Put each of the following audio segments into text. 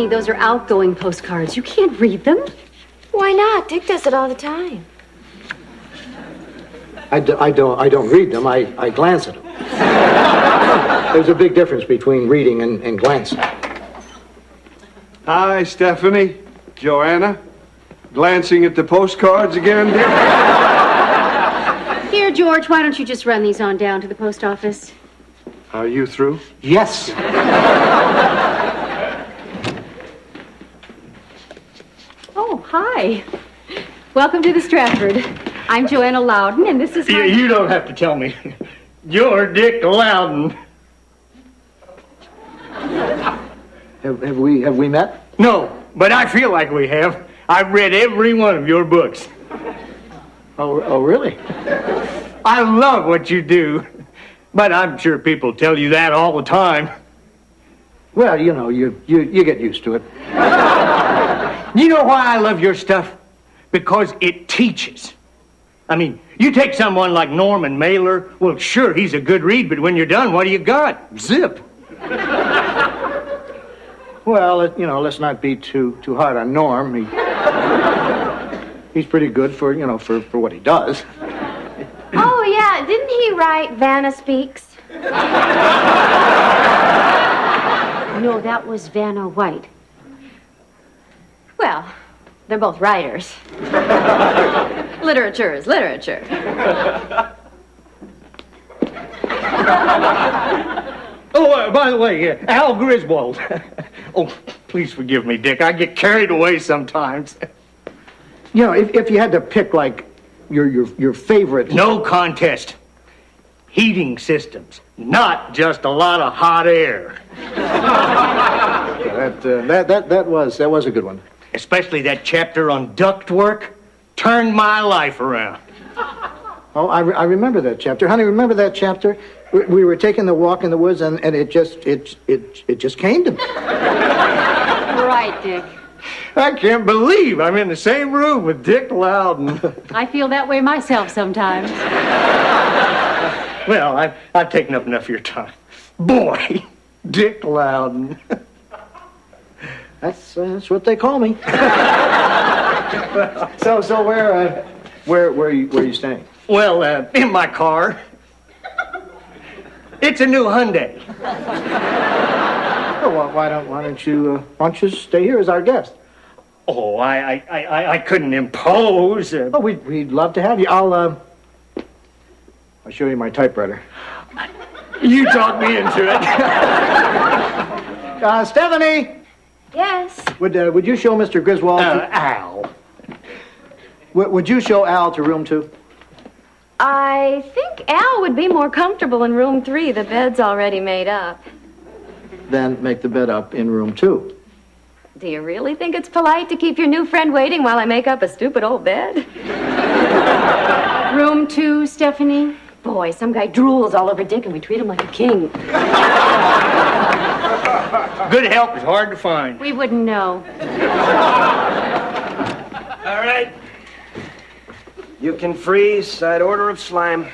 Stephanie, those are outgoing postcards. You can't read them. Why not? Dick does it all the time. I don't read them. I glance at them. There's a big difference between reading and glancing. Hi, Stephanie. Joanna. Glancing at the postcards again, Dick? Here, George, why don't you just run these on down to the post office? Are you through? Yes. Oh, hi. Welcome to the Stratford. I'm Joanna Loudon, and this is my... You don't have to tell me. You're Dick Loudon. Have we met? No, but I feel like we have. I've read every one of your books. Oh, really? I love what you do, but I'm sure people tell you that all the time. Well, you know, you get used to it. You know why I love your stuff? Because it teaches. I mean, you take someone like Norman Mailer, well, sure, he's a good read, but when you're done, what do you got? Zip. Well, you know, let's not be too hard on Norm. He's pretty good for what he does. Oh, yeah. Didn't he write Vanna Speaks? No, that was Vanna White. Well, they're both writers. Literature is literature. Oh, by the way, Al Griswold. Oh, please forgive me, Dick. I get carried away sometimes. You know, if you had to pick, like, your favorite... No contest. Heating systems, not just a lot of hot air. That was a good one. Especially that chapter on ductwork turned my life around. Oh, I remember that chapter. Honey, remember that chapter? We were taking the walk in the woods, and it just came to me. Right, Dick. I can't believe I'm in the same room with Dick Loudon. I feel that way myself sometimes. Well, I've taken up enough of your time. Boy, Dick Loudon. That's what they call me. So where are you staying? Well, in my car. It's a new Hyundai. Oh, well, why don't you stay here as our guest? Oh, I couldn't impose. Oh, we'd love to have you. I'll show you my typewriter. You talked me into it. Stephanie. Yes. Would you show Mr. Griswold? Al. Would you show Al to room 2? I think Al would be more comfortable in room 3. The bed's already made up. Then make the bed up in room 2. Do you really think it's polite to keep your new friend waiting while I make up a stupid old bed? Room 2, Stephanie? Boy, some guy drools all over Dick and we treat him like a king. Good help is hard to find. We wouldn't know. All right. You can freeze. Side order of slime.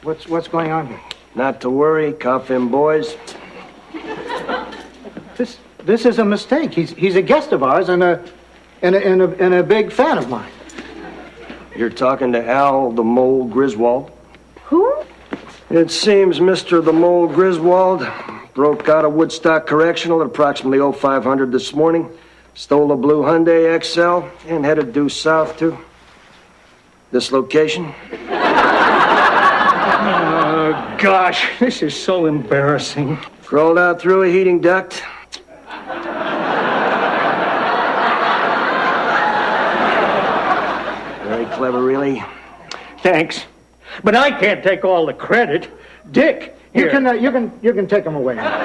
What's going on here? Not to worry. Cough in, boys. This is a mistake. He's a guest of ours and a big fan of mine. You're talking to Al the Mole Griswold? Who? It seems Mr. the Mole Griswold broke out of Woodstock Correctional at approximately 0500 this morning, stole a blue Hyundai XL, and headed due south to this location. Oh, gosh, this is so embarrassing. Crawled out through a heating duct. Very clever, really. Thanks. But I can't take all the credit. Dick, here. You can take him away. Thanks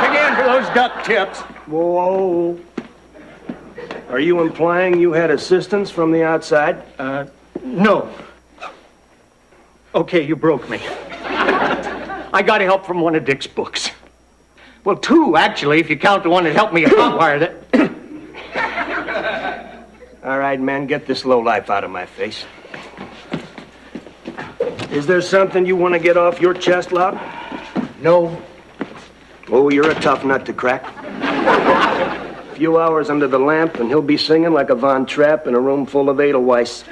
again for those duck tips. Whoa. Are you implying you had assistance from the outside? No. Okay, you broke me. I got help from one of Dick's books. Well, 2, actually, if you count the one that helped me hotwire that. All right, men, get this lowlife out of my face. Is there something you want to get off your chest, Loud? No, Oh, you're a tough nut to crack. A few hours under the lamp, and he'll be singing like a Von Trapp in a room full of Edelweiss.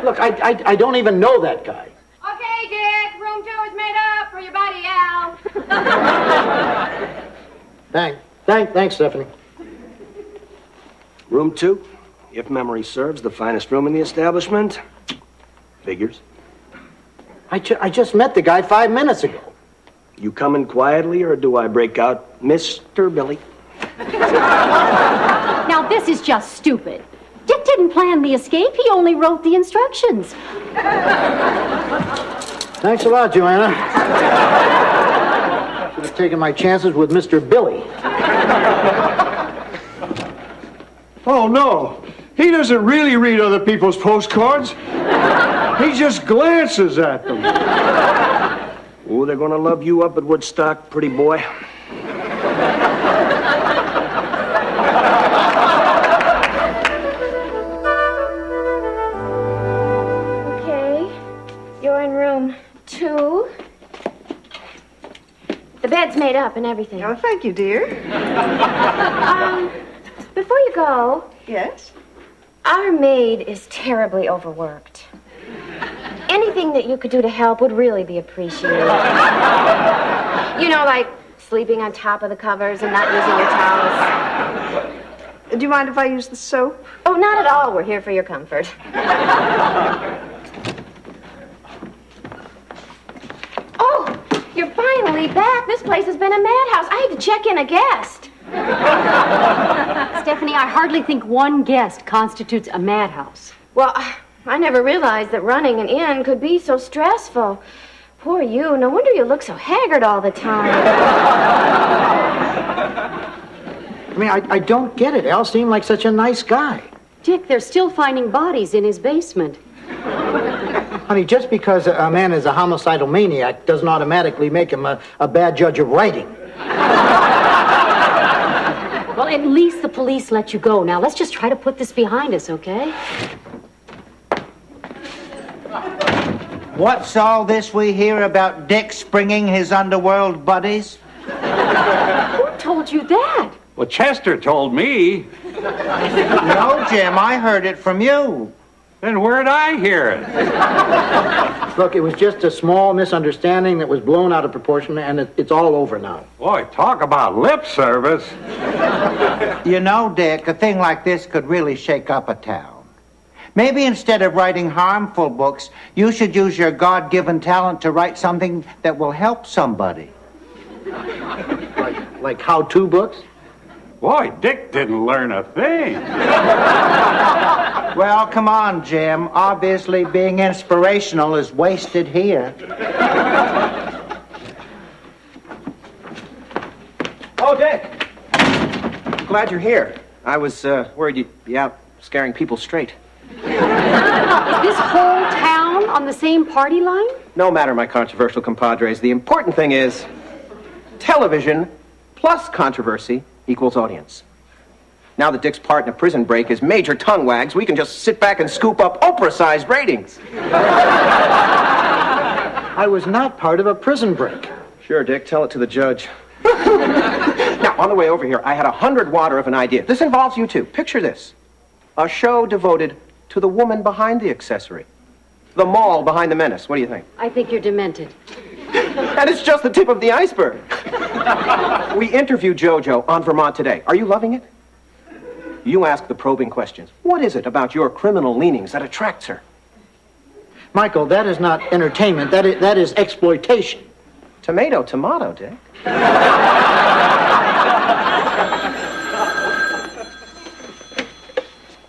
Look, I don't even know that guy. Okay, Dick. Room 2 is made up for your buddy, Al. Thanks, Stephanie. Room 2, if memory serves, the finest room in the establishment. Figures. I just met the guy 5 minutes ago. You coming quietly, or do I break out, Mr. Billy? Now, this is just stupid. Dick didn't plan the escape. He only wrote the instructions. Thanks a lot, Joanna. Should have taken my chances with Mr. Billy. Oh, no. He doesn't really read other people's postcards. He just glances at them. Oh, they're gonna love you up at Woodstock, pretty boy. Okay, you're in room 2. The bed's made up and everything. Oh, thank you, dear. Before you go, Yes? our maid is terribly overworked. Anything that you could do to help would really be appreciated. You know, like sleeping on top of the covers and not using your towels. Do you mind if I use the soap? Oh, not at all. We're here for your comfort. Oh, you're finally back. This place has been a madhouse. I had to check in a guest. Stephanie, I hardly think one guest constitutes a madhouse. Well, I never realized that running an inn could be so stressful. Poor you. No wonder you look so haggard all the time. I mean, I don't get it. Al seemed like such a nice guy. Dick, they're still finding bodies in his basement. Honey, just because a man is a homicidal maniac doesn't automatically make him a bad judge of writing. Well, at least the police let you go. Now, let's just try to put this behind us, okay? What's all this we hear about Dick springing his underworld buddies? Who told you that? Well, Chester told me. No, Jim, I heard it from you. Then where'd I hear it? Look, it was just a small misunderstanding that was blown out of proportion, and it's all over now. Boy, talk about lip service. You know, Dick, a thing like this could really shake up a town. Maybe instead of writing harmful books, you should use your God-given talent to write something that will help somebody. Like how-to books? Boy, Dick didn't learn a thing. Well, come on, Jim. Obviously, being inspirational is wasted here. Oh, Dick. Glad you're here. I was worried you'd be out scaring people straight. Is this whole town on the same party line? No matter, my controversial compadres. The important thing is television plus controversy equals audience. Now that Dick's part in a prison break is major tongue wags, we can just sit back and scoop up Oprah-sized ratings. I was not part of a prison break. Sure, Dick, tell it to the judge. Now, on the way over here, I had 100-water of an idea. This involves you too. Picture this. A show devoted to the woman behind the accessory. The mall behind the menace. What do you think? I think you're demented. And it's just the tip of the iceberg. We interviewed JoJo on Vermont Today. Are you loving it? You ask the probing questions. What is it about your criminal leanings that attracts her? Michael, that is not entertainment. That is exploitation. Tomato, tomato, Dick.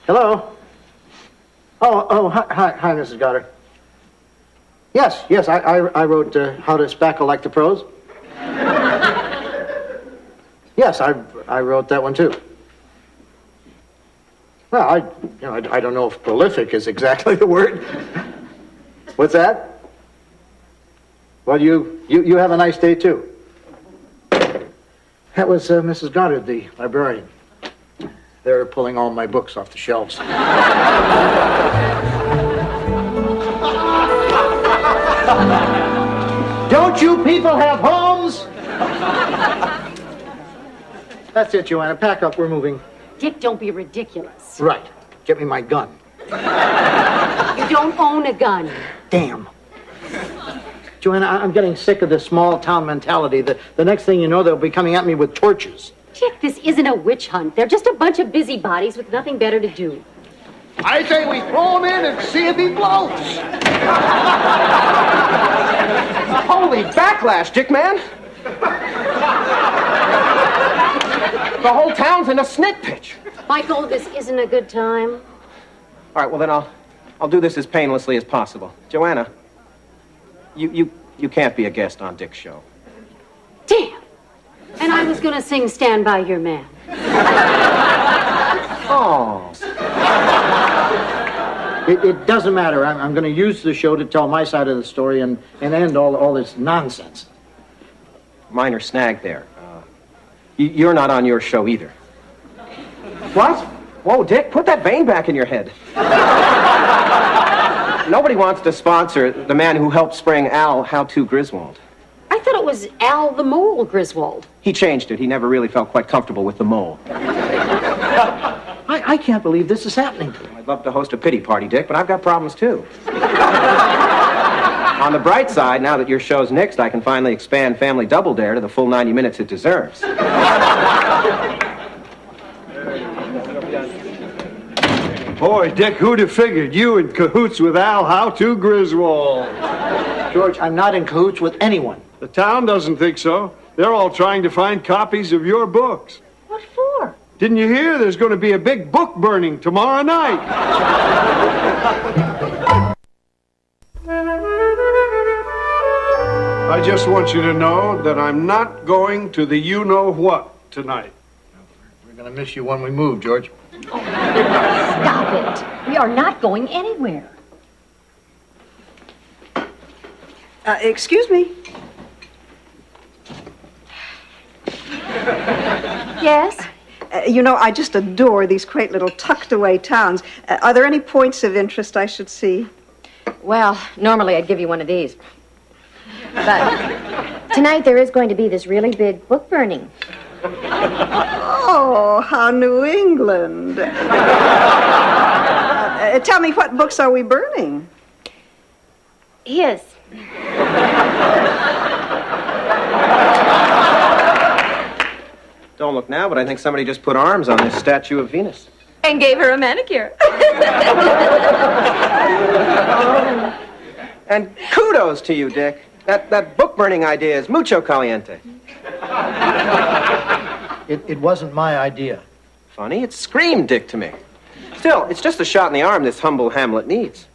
Hello? Oh, hi, Mrs. Goddard. Yes, I wrote How to Spackle Like the Pros. Yes, I wrote that one too. Well, I don't know if prolific is exactly the word. What's that? Well, you have a nice day too. That was Mrs. Goddard, the librarian. They're pulling all my books off the shelves. Don't you people have homes. That's it, Joanna. Pack up. We're moving. Dick, don't be ridiculous. Right. Get me my gun. You don't own a gun. Damn. Joanna, I'm getting sick of this small town mentality. The next thing you know, they'll be coming at me with torches. Dick, this isn't a witch hunt. They're just a bunch of busybodies with nothing better to do. I say we throw him in and see if he blows. Holy backlash, Dick, man. The whole town's in a snit pitch. Michael, this isn't a good time. All right, well, then I'll do this as painlessly as possible. Joanna, you can't be a guest on Dick's show. Damn. And I was going to sing Stand By Your Man. Oh. It doesn't matter. I'm going to use the show to tell my side of the story and end all this nonsense. Minor snag there. You're not on your show either. What? Whoa, Dick, put that vein back in your head. Nobody wants to sponsor the man who helped spring Al How-To Griswold. I thought it was Al the Mole Griswold. He changed it. He never really felt quite comfortable with the mole. I can't believe this is happening. I'd love to host a pity party, Dick, but I've got problems too. On the bright side, now that your show's nixed, I can finally expand Family Double Dare to the full 90 minutes it deserves. Boy, Dick, who'd have figured you in cahoots with Al How-To Griswold? George, I'm not in cahoots with anyone. The town doesn't think so. They're all trying to find copies of your books. What for? Didn't you hear? There's going to be a big book burning tomorrow night. I just want you to know that I'm not going to the you-know-what tonight. We're going to miss you when we move, George. Stop it. We are not going anywhere. Excuse me. Yes? You know, I just adore these quaint little tucked-away towns. Are there any points of interest I should see? Well, normally I'd give you one of these. But tonight there is going to be this really big book burning. Oh, how New England. Tell me, what books are we burning? His. Don't look now, but I think somebody just put arms on this statue of Venus. And gave her a manicure. And kudos to you, Dick. That book burning idea is mucho caliente. It wasn't my idea. Funny, it screamed Dick to me. Still, it's just a shot in the arm this humble Hamlet needs.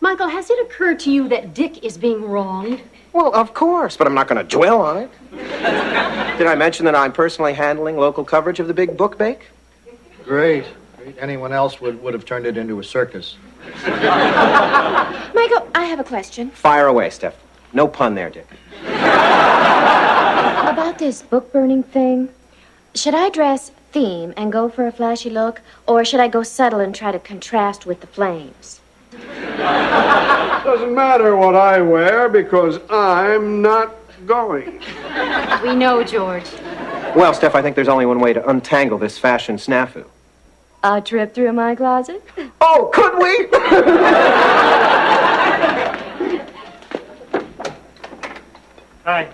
Michael, has it occurred to you that Dick is being wronged? Well, of course, but I'm not going to dwell on it. Did I mention that I'm personally handling local coverage of the big book bake? Great. Anyone else would have turned it into a circus. Michael, I have a question. Fire away, Steph. No pun there, Dick. About this book burning thing, should I dress theme and go for a flashy look, or should I go subtle and try to contrast with the flames? Doesn't matter what I wear because I'm not going. We know, George. Well, Steph, I think there's only one way to untangle this fashion snafu. A trip through my closet? Oh, could we? Hi.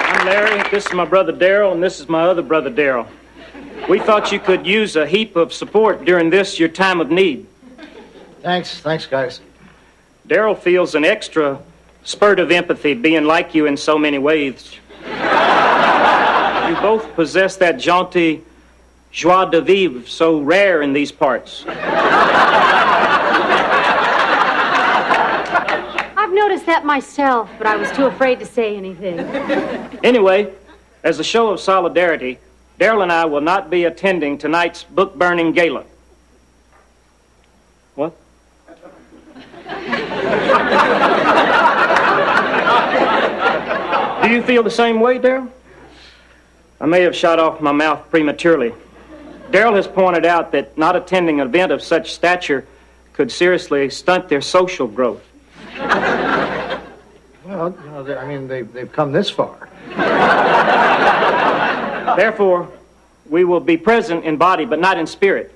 I'm Larry. This is my brother Daryl, and this is my other brother Daryl. We thought you could use a heap of support during this, your time of need. Thanks, guys. Daryl feels an extra spurt of empathy being like you in so many ways. You both possess that jaunty joie de vivre so rare in these parts. I've noticed that myself, but I was too afraid to say anything. Anyway, as a show of solidarity, Daryl and I will not be attending tonight's book-burning gala. What? Do you feel the same way, Daryl? I may have shot off my mouth prematurely. Daryl has pointed out that not attending an event of such stature could seriously stunt their social growth. Well, they've come this far. Therefore, we will be present in body, but not in spirit.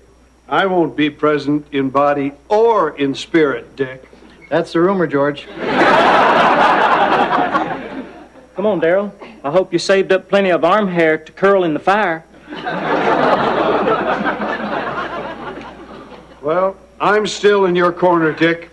I won't be present in body or in spirit, Dick. That's the rumor, George. Come on, Darrell. I hope you saved up plenty of arm hair to curl in the fire. Well, I'm still in your corner, Dick,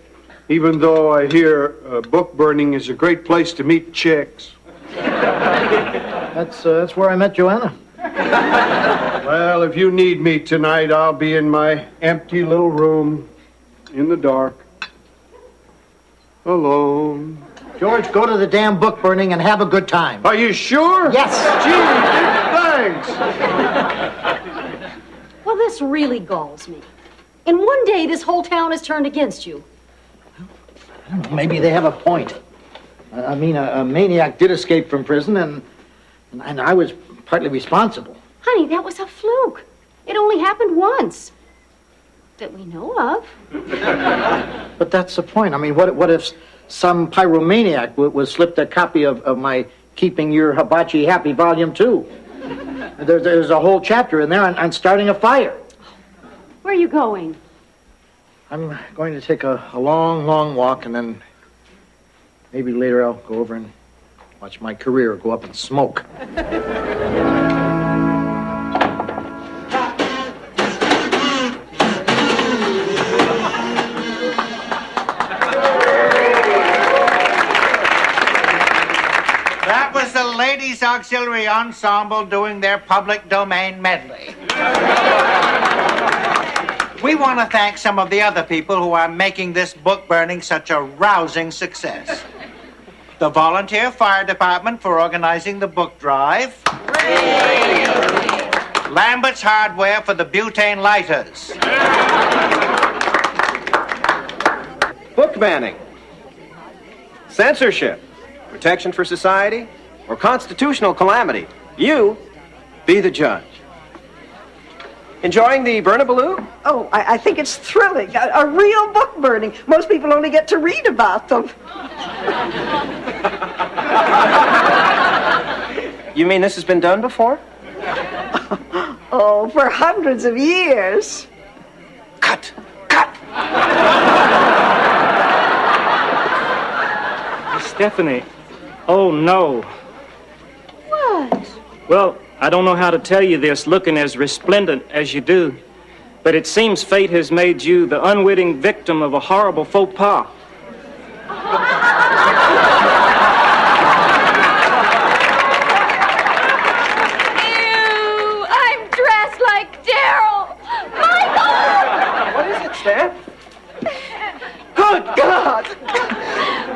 even though I hear book burning is a great place to meet chicks. That's where I met Joanna. Well, if you need me tonight, I'll be in my empty little room in the dark, alone. George, go to the damn book burning and have a good time. Are you sure? Yes. Gee, thanks. Well, this really galls me. In one day, this whole town is turned against you. Maybe they have a point. A maniac did escape from prison, and I was partly responsible. Honey, that was a fluke. It only happened once. That we know of. But that's the point. I mean, what if some pyromaniac was slipped a copy of my Keeping Your Hibachi Happy Volume 2? There's a whole chapter in there on starting a fire. Where are you going? I'm going to take a long, long walk, and then maybe later I'll go over and watch my career go up in smoke. That was the Ladies Auxiliary Ensemble doing their public domain medley. We want to thank some of the other people who are making this book burning such a rousing success. The Volunteer Fire Department for organizing the book drive. Lambert's Hardware for the butane lighters. Book banning, censorship, protection for society, or constitutional calamity. You be the judge. Enjoying the Burnabaloo? Oh, I think it's thrilling. A real book burning. Most people only get to read about them. You mean this has been done before? Oh, for hundreds of years. Cut! Stephanie, oh no. What? Well, I don't know how to tell you this looking as resplendent as you do, but it seems fate has made you the unwitting victim of a horrible faux pas. Ew, I'm dressed like Daryl. Michael! What is it, Steph? Good God!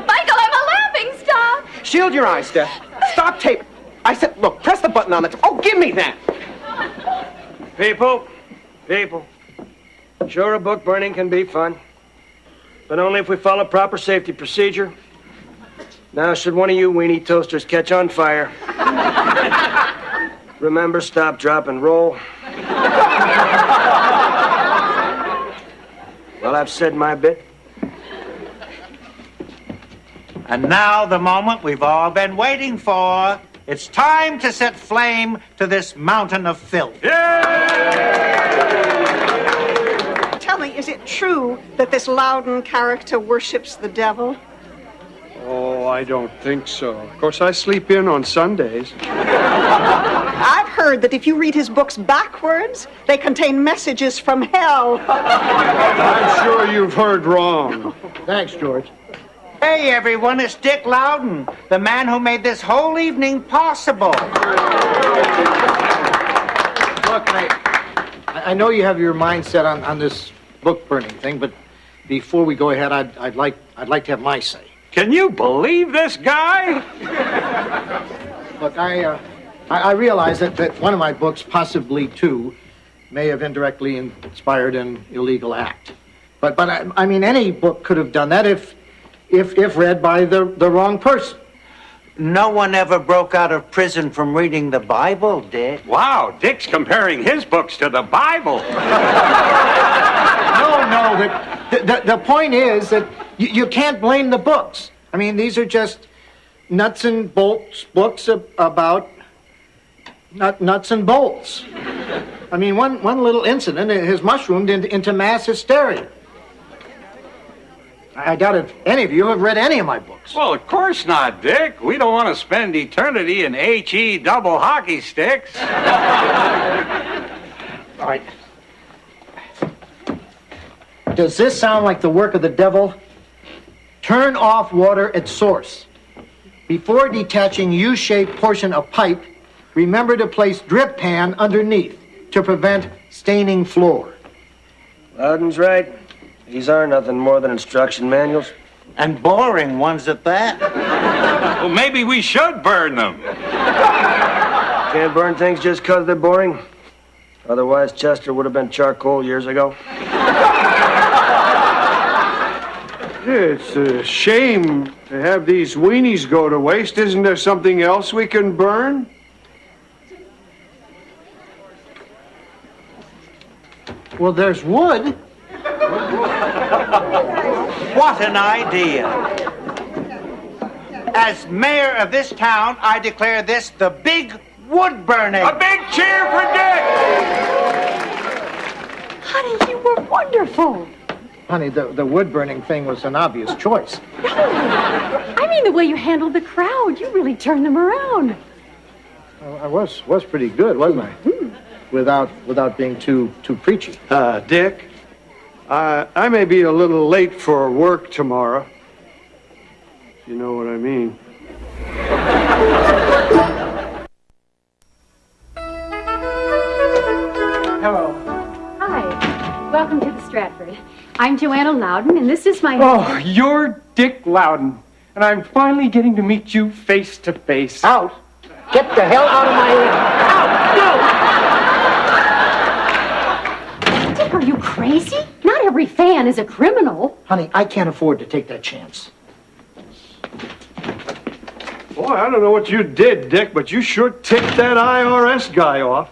Michael, I'm a laughing stock. Shield your eyes, Steph. Stop tape. I said, look, press the button on the... Oh, give me that! People. Sure, a book burning can be fun. But only if we follow proper safety procedure. Now, should one of you weenie toasters catch on fire, remember, stop, drop, and roll. Well, I've said my bit. And now the moment we've all been waiting for. It's time to set flame to this mountain of filth. Tell me, is it true that this Loudon character worships the devil? Oh, I don't think so. Of course, I sleep in on Sundays. I've heard that if you read his books backwards, they contain messages from hell. I'm sure you've heard wrong. Thanks, George. Hey, everyone, it's Dick Loudon, the man who made this whole evening possible. Look, I know you have your mind set on this book burning thing, but before we go ahead, I'd like to have my say. Can you believe this guy? Look, I realize that one of my books, possibly two, may have indirectly inspired an illegal act. But I mean, any book could have done that if read by the wrong person. No one ever broke out of prison from reading the Bible, Dick. Wow, Dick's comparing his books to the Bible. no. The point is that you can't blame the books. I mean, these are just nuts and bolts books about nuts and bolts. I mean, one little incident has mushroomed into mass hysteria. I doubt if any of you have read any of my books. Well, of course not, Dick. We don't want to spend eternity in HE double hockey sticks. All right. Does this sound like the work of the devil? Turn off water at source. Before detaching U-shaped portion of pipe, remember to place drip pan underneath to prevent staining floor. Loudon's right. These are nothing more than instruction manuals. And boring ones at that. Well, maybe we should burn them. Can't burn things just 'cause they're boring. Otherwise, Chester would have been charcoal years ago. It's a shame to have these weenies go to waste. Isn't there something else we can burn? Well, there's wood. What an idea. As mayor of this town, I declare this the big wood burning. A big cheer for Dick! Honey, you were wonderful. Honey, the wood burning thing was an obvious choice. No, I mean the way you handled the crowd. You really turned them around. I was pretty good, wasn't I? Without being too preachy. Dick, I may be a little late for work tomorrow. You know what I mean. Hello. Hi. Welcome to the Stratford. I'm Joanna Loudon, and this is my... Oh, you're Dick Loudon, and I'm finally getting to meet you face to face. Out? Get the hell out of my ear! Out! Dick, are you crazy? Not every fan is a criminal. Honey, I can't afford to take that chance. Boy, I don't know what you did, Dick, but you sure ticked that IRS guy off.